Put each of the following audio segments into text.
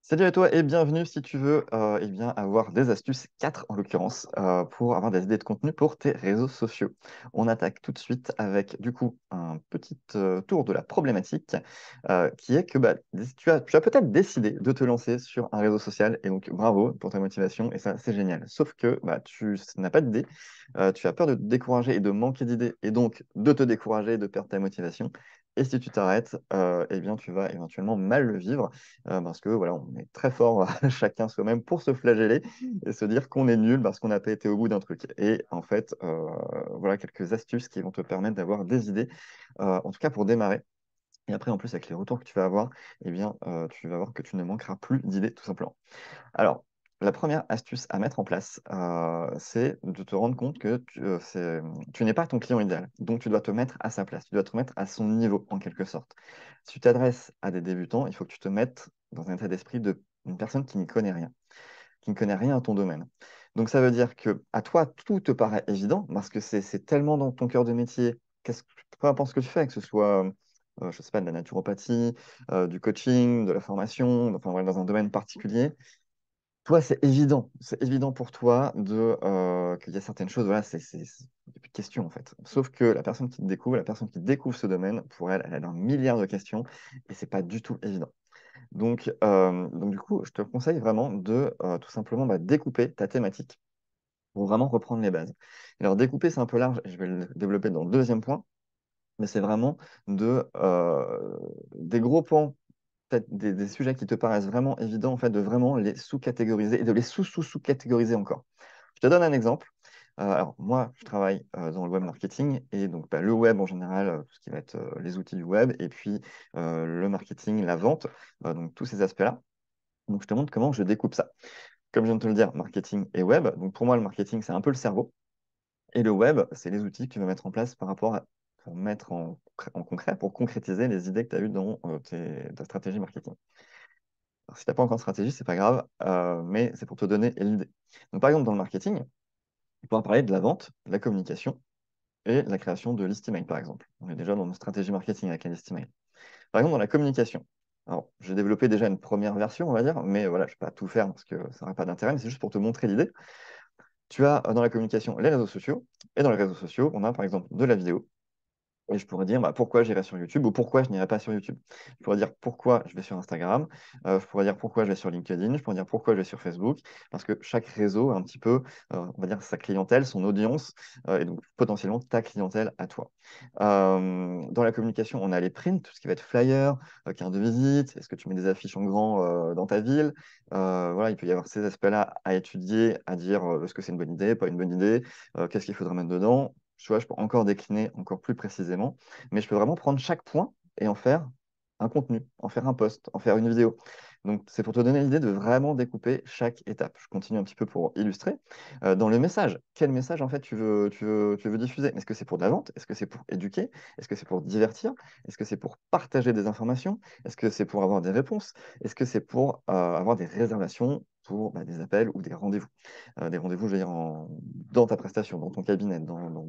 Salut à toi et bienvenue si tu veux eh bien, avoir des astuces, 4 en l'occurrence, pour avoir des idées de contenu pour tes réseaux sociaux. On attaque tout de suite avec du coup un petit tour de la problématique qui est que tu as peut-être décidé de te lancer sur un réseau social et donc bravo pour ta motivation et ça c'est génial. Sauf que tu n'as pas d'idée, tu as peur de te décourager et de manquer d'idées et donc de te décourager et de perdre ta motivation. Et si tu t'arrêtes, eh bien, tu vas éventuellement mal le vivre parce que voilà, on est très fort chacun soi-même pour se flageller et se dire qu'on est nul parce qu'on n'a pas été au bout d'un truc. Et en fait, voilà quelques astuces qui vont te permettre d'avoir des idées, en tout cas pour démarrer. Et après, en plus, avec les retours que tu vas avoir, eh bien, tu vas voir que tu ne manqueras plus d'idées, tout simplement. Alors, la première astuce à mettre en place, c'est de te rendre compte que tu n'es pas ton client idéal. Donc, tu dois te mettre à sa place, tu dois te mettre à son niveau, en quelque sorte. Si tu t'adresses à des débutants, il faut que tu te mettes dans un état d'esprit d'une personne qui n'y connaît rien, qui ne connaît rien à ton domaine. Donc, ça veut dire que à toi, tout te paraît évident, parce que c'est tellement dans ton cœur de métier, peu importe ce que tu fais, que ce soit, je sais pas, de la naturopathie, du coaching, de la formation, enfin, voilà, dans un domaine particulier, toi, c'est évident pour toi qu'il y a certaines choses, voilà, il n'y a plus de questions en fait. Sauf que la personne qui te découvre, la personne qui découvre ce domaine, pour elle, elle a un milliard de questions et c'est pas du tout évident. Donc du coup, je te conseille vraiment de tout simplement découper ta thématique pour vraiment reprendre les bases. Alors découper, c'est un peu large, et je vais le développer dans le deuxième point, mais c'est vraiment des gros pans peut-être des sujets qui te paraissent vraiment évidents, en fait, de vraiment les sous-catégoriser et de les sous-sous-sous-catégoriser encore. Je te donne un exemple. Alors, moi, je travaille dans le web marketing et donc le web en général, tout ce qui va être les outils du web et puis le marketing, la vente, donc tous ces aspects-là. Donc, je te montre comment je découpe ça. Comme je viens de te le dire, marketing et web. Donc, pour moi, le marketing, c'est un peu le cerveau et le web, c'est les outils que tu vas mettre en place pour mettre en concret, pour concrétiser les idées que tu as eues dans ta stratégie marketing. Alors, si tu n'as pas encore de stratégie, c'est pas grave, mais c'est pour te donner l'idée. Donc, par exemple, dans le marketing, on pourra parler de la vente, de la communication et de la création de list email, par exemple. On est déjà dans une stratégie marketing avec un list email. Par exemple, dans la communication. Alors, j'ai développé déjà une première version, on va dire, mais voilà, je ne vais pas tout faire parce que ça n'aurait pas d'intérêt, mais c'est juste pour te montrer l'idée. Tu as dans la communication les réseaux sociaux, et dans les réseaux sociaux, on a par exemple de la vidéo, et je pourrais dire pourquoi j'irai sur YouTube ou pourquoi je n'irai pas sur YouTube. Je pourrais dire pourquoi je vais sur Instagram, je pourrais dire pourquoi je vais sur LinkedIn, je pourrais dire pourquoi je vais sur Facebook, parce que chaque réseau a un petit peu, on va dire, sa clientèle, son audience, et donc potentiellement ta clientèle à toi. Dans la communication, on a les prints, tout ce qui va être flyer, carte de visite, est-ce que tu mets des affiches en grand dans ta ville? Voilà, il peut y avoir ces aspects-là à étudier, à dire est-ce que c'est une bonne idée, pas une bonne idée, qu'est-ce qu'il faudrait mettre dedans. Tu vois, je peux encore décliner encore plus précisément, mais je peux vraiment prendre chaque point et en faire un contenu, en faire un post, en faire une vidéo. Donc, c'est pour te donner l'idée de vraiment découper chaque étape. Je continue un petit peu pour illustrer. Dans le message, quel message en fait tu veux diffuser? Est-ce que c'est pour de la vente? Est-ce que c'est pour éduquer? Est-ce que c'est pour divertir? Est-ce que c'est pour partager des informations? Est-ce que c'est pour avoir des réponses? Est-ce que c'est pour avoir des réservations pour des appels ou des rendez-vous? Des rendez-vous, je veux dire, dans ta prestation, dans ton cabinet,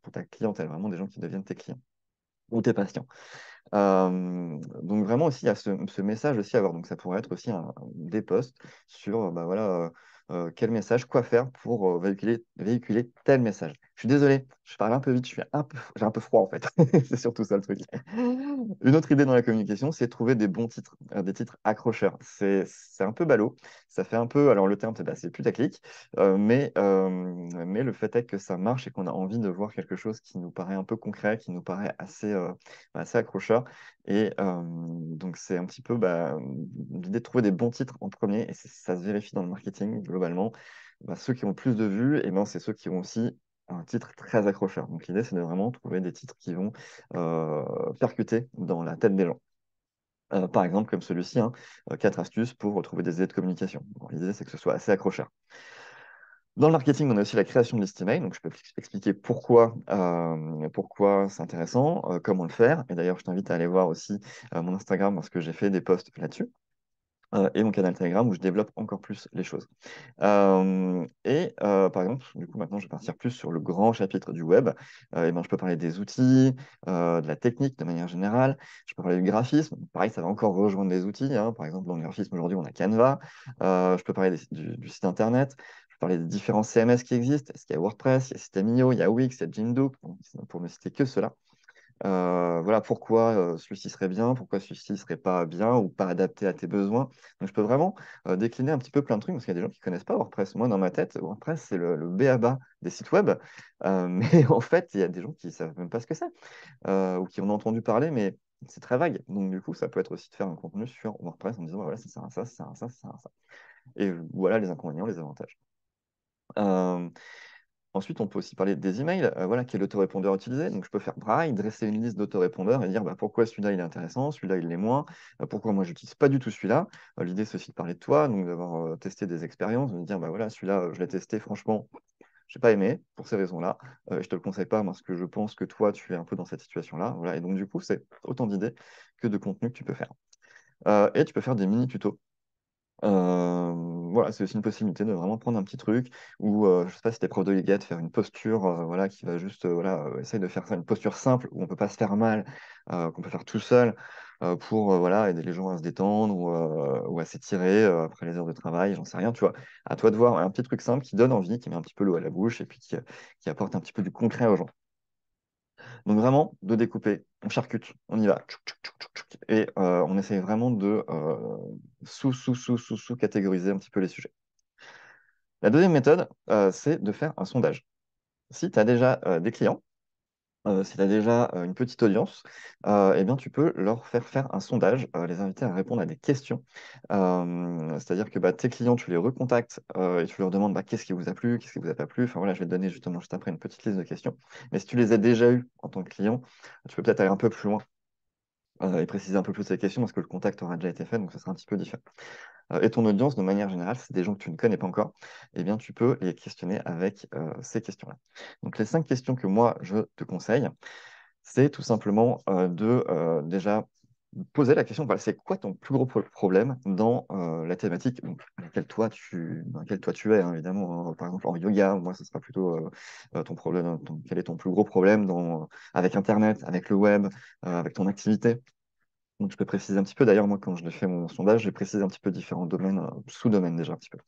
pour ta clientèle, vraiment des gens qui deviennent tes clients ou tes patients. Donc vraiment aussi, il y a ce message aussi à avoir. Donc ça pourrait être aussi des posts sur voilà, quel message, quoi faire pour véhiculer tel message. Je suis désolé, je parle un peu vite, j'ai un peu froid en fait. C'est surtout ça le truc. Une autre idée dans la communication, c'est de trouver des bons titres, des titres accrocheurs. C'est un peu ballot, ça fait un peu, alors le terme c'est putaclic, mais le fait est que ça marche et qu'on a envie de voir quelque chose qui nous paraît un peu concret, qui nous paraît assez accrocheur. Et donc, c'est un petit peu l'idée de trouver des bons titres en premier, et ça se vérifie dans le marketing globalement. Ceux qui ont le plus de vues, et ben, c'est ceux qui ont aussi un titre très accrocheur. Donc, l'idée, c'est de vraiment trouver des titres qui vont percuter dans la tête des gens. Par exemple, comme celui-ci, 4 astuces pour retrouver des idées de communication. Bon, l'idée, c'est que ce soit assez accrocheur. Dans le marketing, on a aussi la création de list email. Donc, je peux expliquer pourquoi c'est intéressant, comment le faire. Et d'ailleurs, je t'invite à aller voir aussi mon Instagram parce que j'ai fait des posts là-dessus. et mon canal Telegram où je développe encore plus les choses. Par exemple, du coup, maintenant, je vais partir plus sur le grand chapitre du web. Et ben, je peux parler des outils, de la technique de manière générale. Je peux parler du graphisme. Pareil, ça va encore rejoindre des outils, hein. Par exemple, dans le graphisme, aujourd'hui, on a Canva. Je peux parler du site internet. Je peux parler des différents CMS qui existent. Est-ce qu'il y a WordPress, il y a System.io, il y a Wix, il y a Jimdo, pour ne citer que cela. Voilà pourquoi celui-ci serait bien, pourquoi celui-ci serait pas bien ou pas adapté à tes besoins. Donc, je peux vraiment décliner un petit peu plein de trucs parce qu'il y a des gens qui connaissent pas WordPress. Moi, dans ma tête, WordPress, c'est le b.a.-ba des sites web. Mais en fait, il y a des gens qui savent même pas ce que c'est ou qui en ont entendu parler, mais c'est très vague. Donc, du coup, ça peut être aussi de faire un contenu sur WordPress en disant, bah, voilà, ça sert à ça, ça sert à ça, ça sert à ça. Et voilà les inconvénients, les avantages. Euh, Ensuite, on peut aussi parler des emails. Voilà, quel autorépondeur utiliser. Donc, je peux faire pareil, dresser une liste d'autorépondeurs et dire bah, pourquoi celui-là il est intéressant, celui-là il l'est moins, pourquoi moi je n'utilise pas du tout celui-là. L'idée, c'est aussi de parler de toi, donc d'avoir testé des expériences, de me dire bah voilà, celui-là, je l'ai testé, franchement, je n'ai pas aimé pour ces raisons-là. Je ne te le conseille pas parce que je pense que toi, tu es un peu dans cette situation-là. Voilà, et donc, du coup, c'est autant d'idées que de contenu que tu peux faire. Et tu peux faire des mini-tutos. Voilà, c'est aussi une possibilité de vraiment prendre un petit truc ou je sais pas si t'es prof de yoga, de faire une posture voilà, qui va juste voilà, essayer de faire ça, une posture simple où on peut pas se faire mal, qu'on peut faire tout seul pour voilà, aider les gens à se détendre ou à s'étirer après les heures de travail, j'en sais rien, tu vois. À toi de voir un petit truc simple qui donne envie, qui met un petit peu l'eau à la bouche et puis qui apporte un petit peu du concret aux gens. Donc vraiment, de découper, on charcute, on y va. Tchouk, tchouk, tchouk, tchouk, tchouk. Et on essaye vraiment de sous-catégoriser un petit peu les sujets. La deuxième méthode, c'est de faire un sondage. Si tu as déjà des clients, si tu as déjà une petite audience, eh bien, tu peux leur faire un sondage, les inviter à répondre à des questions. C'est-à-dire que bah, tes clients, tu les recontactes et tu leur demandes bah, qu'est-ce qui vous a plu, qu'est-ce qui vous a pas plu. Enfin voilà, je vais te donner justement juste après une petite liste de questions. Mais si tu les as déjà eus en tant que client, tu peux peut-être aller un peu plus loin et préciser un peu plus ces questions parce que le contact aura déjà été fait, donc ça sera un petit peu différent. Et ton audience, de manière générale, c'est des gens que tu ne connais pas encore, eh bien, tu peux les questionner avec ces questions-là. Donc, les 5 questions que moi, je te conseille, c'est tout simplement de déjà poser la question, voilà, c'est quoi ton plus gros problème dans la thématique donc, dans laquelle toi tu es, hein, évidemment. Par exemple, en yoga, moi, ce sera plutôt ton problème, quel est ton plus gros problème avec Internet, avec le web, avec ton activité. Donc, je peux préciser un petit peu. D'ailleurs, moi, quand je l'ai fait mon sondage, j'ai précisé un petit peu différents domaines, sous-domaines déjà un petit peu.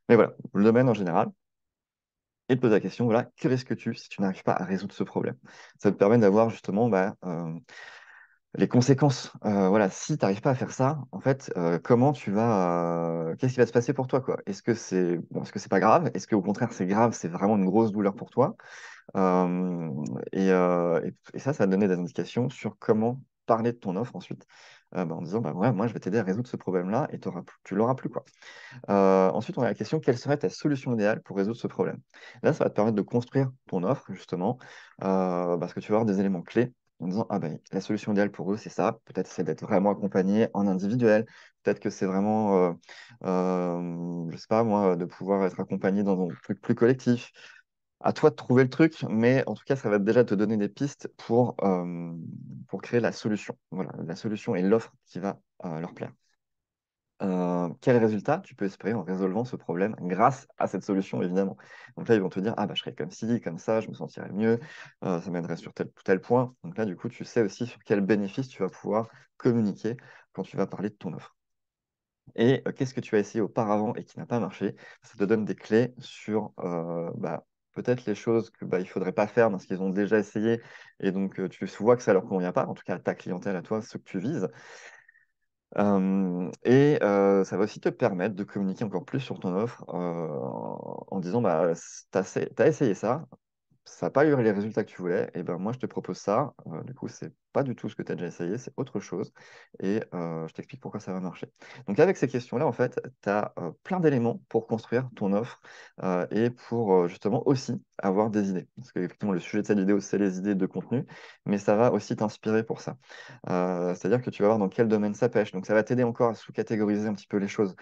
Mais voilà, le domaine en général. Et te poser la question, voilà, que risques-tu si tu n'arrives pas à résoudre ce problème? Ça te permet d'avoir justement bah, les conséquences. Voilà, si tu n'arrives pas à faire ça, en fait, comment tu vas, qu'est-ce qui va se passer pour toi, quoi? Est-ce que c'est bon, est-ce que c'est pas grave? Est-ce qu'au contraire, c'est grave, c'est vraiment une grosse douleur pour toi? Euh, et ça va te donner des indications sur comment parler de ton offre ensuite, bah, en disant, bah, ouais, moi, je vais t'aider à résoudre ce problème-là et tu l'auras plus, quoi. Ensuite, on a la question, quelle serait ta solution idéale pour résoudre ce problème? Là, ça va te permettre de construire ton offre, justement, parce que tu vas avoir des éléments clés en disant, ah ben, la solution idéale pour eux, c'est ça. Peut-être c'est d'être vraiment accompagné en individuel. Peut-être que c'est vraiment, je sais pas moi, de pouvoir être accompagné dans un truc plus collectif. À toi de trouver le truc, mais en tout cas, ça va déjà te donner des pistes pour créer la solution. Voilà, la solution et l'offre qui va leur plaire. Quel résultat tu peux espérer en résolvant ce problème grâce à cette solution, évidemment. Donc là, ils vont te dire, ah bah, je serais comme ci, comme ça, je me sentirais mieux, ça m'aiderait sur tel ou tel point. Donc là, du coup, tu sais aussi sur quel bénéfice tu vas pouvoir communiquer quand tu vas parler de ton offre. Et qu'est-ce que tu as essayé auparavant et qui n'a pas marché? Ça te donne des clés sur bah, peut-être les choses que bah, il ne faudrait pas faire parce qu'ils ont déjà essayé et donc tu vois que ça ne leur convient pas, en tout cas à ta clientèle, à toi, ceux que tu vises. Ça va aussi te permettre de communiquer encore plus sur ton offre en disant bah, t'as essayé ça, ça n'a pas eu les résultats que tu voulais, et ben moi je te propose ça. Du coup, c'est pas du tout ce que tu as déjà essayé, c'est autre chose. Et je t'explique pourquoi ça va marcher. Donc avec ces questions-là, en fait, tu as plein d'éléments pour construire ton offre et pour justement aussi avoir des idées. Parce qu'effectivement, le sujet de cette vidéo, c'est les idées de contenu, mais ça va aussi t'inspirer pour ça. C'est-à-dire que tu vas voir dans quel domaine ça pêche. Donc ça va t'aider encore à sous-catégoriser un petit peu les choses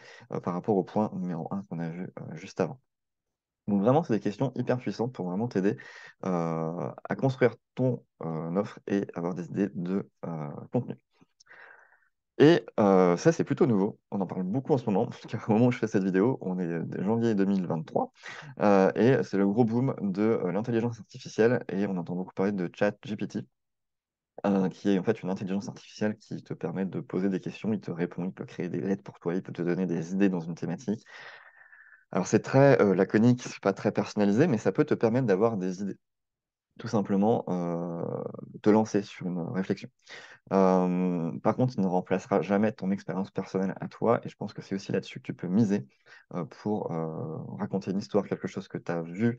par rapport au point numéro 1 qu'on a vu juste avant. Donc vraiment, c'est des questions hyper puissantes pour vraiment t'aider à construire ton offre et avoir des idées de contenu. Et ça, c'est plutôt nouveau. On en parle beaucoup en ce moment, parce qu'au moment où je fais cette vidéo, on est janvier 2023, et c'est le gros boom de l'intelligence artificielle, et on entend beaucoup parler de ChatGPT, qui est en fait une intelligence artificielle qui te permet de poser des questions, il te répond, il peut créer des lettres pour toi, il peut te donner des idées dans une thématique. Alors c'est très laconique, c'est pas très personnalisé, mais ça peut te permettre d'avoir des idées, tout simplement te lancer sur une réflexion. Par contre, il ne remplacera jamais ton expérience personnelle à toi, et je pense que c'est aussi là-dessus que tu peux miser pour raconter une histoire, quelque chose que tu as vu,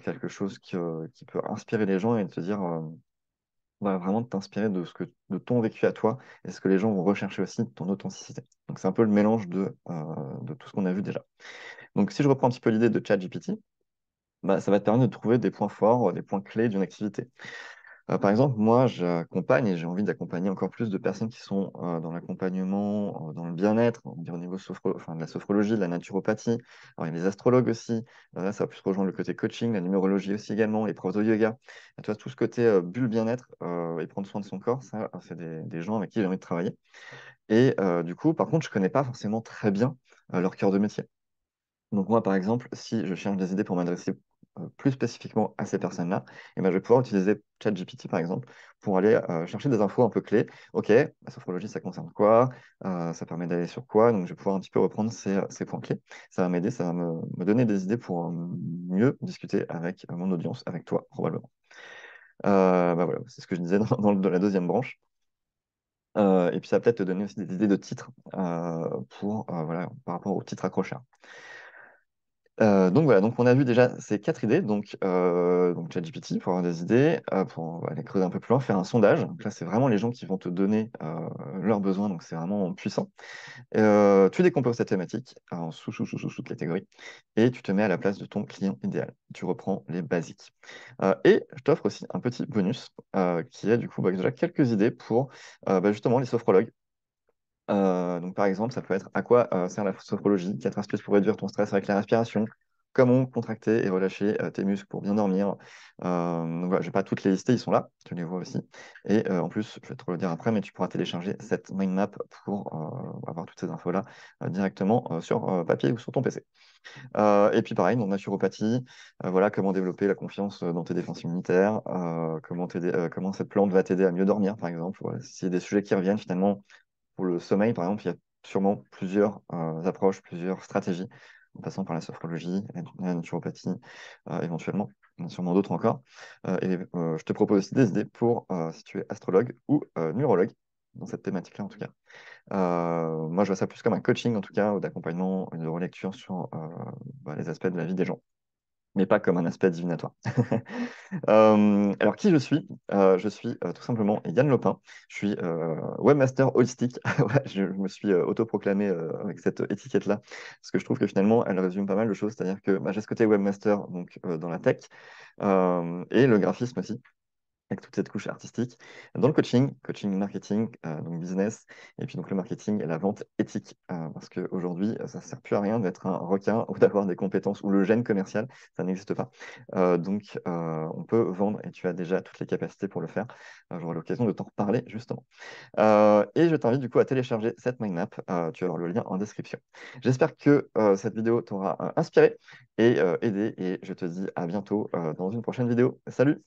quelque chose qui peut inspirer les gens et te dire, voilà, vraiment de t'inspirer de ton vécu à toi, et ce que les gens vont rechercher aussi, de ton authenticité. Donc c'est un peu le mélange de tout ce qu'on a vu déjà. Donc si je reprends un petit peu l'idée de ChatGPT, bah, ça va te permettre de trouver des points forts, des points clés d'une activité. Par exemple, moi, j'accompagne et j'ai envie d'accompagner encore plus de personnes qui sont dans l'accompagnement, dans le bien-être, on va dire au niveau enfin, de la sophrologie, de la naturopathie. Alors, il y a les astrologues aussi. Là, ça va plus rejoindre le côté coaching, la numérologie aussi également, les profs de yoga. Et tu vois, tout ce côté bulle bien-être et prendre soin de son corps, ça, c'est des gens avec qui j'ai envie de travailler. Et du coup, par contre, je connais pas forcément très bien leur cœur de métier. Donc moi, par exemple, si je cherche des idées pour m'adresser plus spécifiquement à ces personnes-là, eh ben, je vais pouvoir utiliser ChatGPT, par exemple, pour aller chercher des infos un peu clés. OK, la sophrologie, ça concerne quoi? Ça permet d'aller sur quoi? Donc je vais pouvoir un petit peu reprendre ces points clés. Ça va m'aider, ça va me donner des idées pour mieux discuter avec mon audience, avec toi, probablement. Bah voilà, c'est ce que je disais dans la deuxième branche. Et puis ça va peut-être te donner aussi des idées de titres voilà, par rapport aux titres accrocheurs. Donc voilà, donc on a vu déjà ces quatre idées, donc ChatGPT pour avoir des idées, pour aller creuser un peu plus loin, faire un sondage. Donc là, c'est vraiment les gens qui vont te donner leurs besoins, donc c'est vraiment puissant. Tu décomposes ta thématique en sous-catégories et tu te mets à la place de ton client idéal. Tu reprends les basiques. Et je t'offre aussi un petit bonus qui est du coup déjà quelques idées pour justement les sophrologues. Donc, par exemple, ça peut être à quoi sert la sophrologie, 4 astuces pour réduire ton stress avec la respiration, comment contracter et relâcher tes muscles pour bien dormir. Donc, voilà, je vais pas toutes les lister, ils sont là, tu les vois aussi. Et en plus, je vais te le dire après, mais tu pourras télécharger cette mind map pour avoir toutes ces infos-là directement sur papier ou sur ton PC. Et puis pareil, dans naturopathie, voilà comment développer la confiance dans tes défenses immunitaires, comment cette plante va t'aider à mieux dormir, par exemple. Voilà, s'il y a des sujets qui reviennent finalement pour le sommeil, par exemple, il y a sûrement plusieurs approches, plusieurs stratégies, en passant par la sophrologie, la naturopathie, éventuellement. Il y en a sûrement d'autres encore. Je te propose aussi des idées pour si tu es astrologue ou numérologue, dans cette thématique-là en tout cas. Moi, je vois ça plus comme un coaching en tout cas, ou d'accompagnement, de relecture sur les aspects de la vie des gens, mais pas comme un aspect divinatoire. Alors, qui je suis? Je suis tout simplement Yann Lopin. Je suis webmaster holistique. Ouais, je me suis autoproclamé avec cette étiquette-là, parce que je trouve que finalement, elle résume pas mal de choses. C'est-à-dire que j'ai ce côté webmaster donc, dans la tech et le graphisme aussi avec toute cette couche artistique. Dans le coaching marketing, donc business, et puis donc le marketing et la vente éthique, parce qu'aujourd'hui, ça ne sert plus à rien d'être un requin ou d'avoir des compétences ou le gène commercial, ça n'existe pas. On peut vendre et tu as déjà toutes les capacités pour le faire. J'aurai l'occasion de t'en reparler justement. Et je t'invite du coup à télécharger cette mind map. Tu vas avoir le lien en description. J'espère que cette vidéo t'aura inspiré et aidé, et je te dis à bientôt dans une prochaine vidéo. Salut!